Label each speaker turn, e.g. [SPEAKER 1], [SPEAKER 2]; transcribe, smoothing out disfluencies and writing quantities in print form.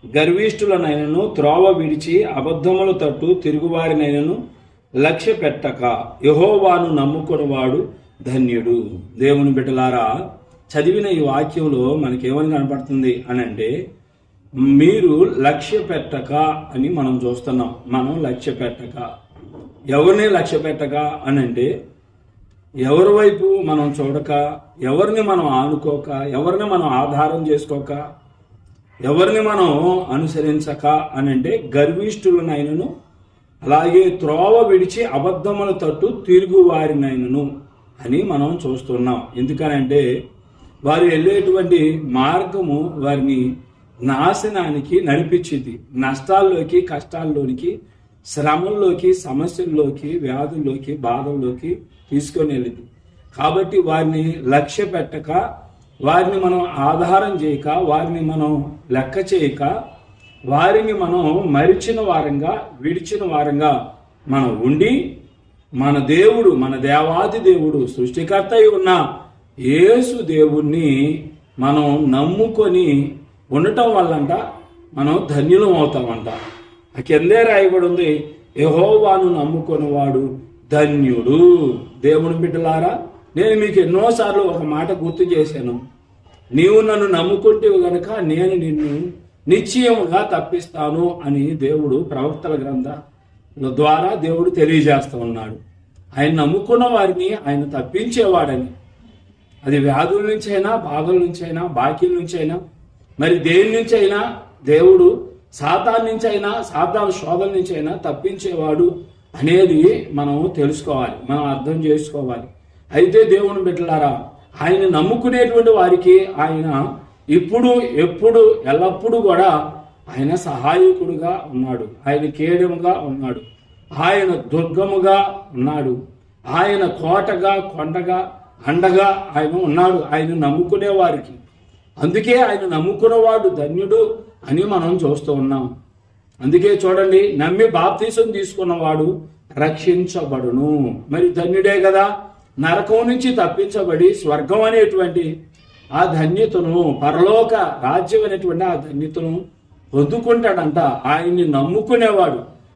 [SPEAKER 1] గర్విష్ఠులనైనను త్రోవ విడిచి అబద్ధముల తట్టు తిరుగువారినైనను లక్ష్య పెట్టక యెహోవాను నమ్ముకున్నవాడు ధన్యుడు. దేవుని బిడ్డలారా, చదివిన ఈ వాక్యంలో మనకేమని కనపడుతుంది అని అంటే, మీరు లక్ష్య పెట్టక అని మనం చూస్తున్నాం. మనం లక్ష్య పెట్టక, ఎవరిని లక్ష్య పెట్టక అని అంటే, ఎవరి వైపు మనం చూడక, ఎవరిని మనం ఆనుకోక, ఎవరిని మనం ఆధారం చేసుకోక, ఎవరిని మనం అనుసరించక అని అంటే, గర్విష్ఠులనైనను అలాగే త్రోవ విడిచి అబద్ధముల తట్టు తిరుగువారినైనను అని మనం చూస్తున్నాం. ఎందుకనంటే వారు వెళ్ళేటువంటి మార్గము వారిని నాశనానికి నడిపించింది. నష్టాల్లోకి, కష్టాల్లోనికి, శ్రమల్లోకి, సమస్యల్లోకి, వ్యాధుల్లోకి, బాధల్లోకి తీసుకొని వెళ్ళింది. కాబట్టి వారిని లక్ష్య పెట్టక, వారిని మనం ఆధారం చేయక, వారిని మనం లెక్క చేయక, వారిని మనం మరిచిన వారంగా, విడిచిన వారంగా మనం ఉండి, మన దేవుడు, మన దేవాది దేవుడు, సృష్టికర్త ఉన్న యేసు దేవుణ్ణి మనం నమ్ముకొని ఉండటం వల్లంట మనం ధన్యులం అవుతామంట. ఆ కిందే రాయబడి ఉంది, యెహోవాను నమ్ముకొనివాడు ధన్యుడు. దేవుని బిడ్డలారా, నేను మీకు ఎన్నోసార్లు ఒక మాట గుర్తు చేశాను. నీవు నన్ను నమ్ముకుంటేవు గనక నేను నిన్ను నిశ్చయముగా తప్పిస్తాను అని దేవుడు ప్రవక్తల గ్రంథాల ద్వారా దేవుడు తెలియజేస్తూ ఉన్నాడు. ఆయన నమ్ముకున్న వారిని ఆయన తప్పించేవాడని. అది వ్యాధుల నుంచైనా, బాధల నుంచైనా, బాకీల నుంచైనా, మరి దేని నుంచైనా దేవుడు సాతాను నుంచైనా, సాతాను శోధన నుంచైనా తప్పించేవాడు అనేది మనం తెలుసుకోవాలి, మనం అర్థం చేసుకోవాలి. అయితే దేవుని బిడ్డలారా, ఆయన నమ్ముకునేటువంటి వారికి ఆయన ఇప్పుడు, ఎప్పుడు, ఎల్లప్పుడూ కూడా ఆయన సహాయకుడుగా ఉన్నాడు. ఆయన కేడముగా ఉన్నాడు. ఆయన దుర్గముగా ఉన్నాడు. ఆయన కోటగా, కొండగా, అండగా ఆయన ఉన్నాడు ఆయన నమ్ముకునే వారికి. అందుకే ఆయన నమ్ముకున్నవాడు ధన్యుడు అని మనం చూస్తూ ఉన్నాం. అందుకే చూడండి, నమ్మి బాప్తీసం తీసుకున్నవాడు రక్షించబడును. మరి ధన్యుడే కదా, నరకం నుంచి తప్పించబడి స్వర్గం అనేటువంటి ఆ ధన్యతను, పరలోక రాజ్యం అనేటువంటి ఆ ధన్యతను పొందుకుంటాడంట ఆయన్ని నమ్ముకునేవాడు.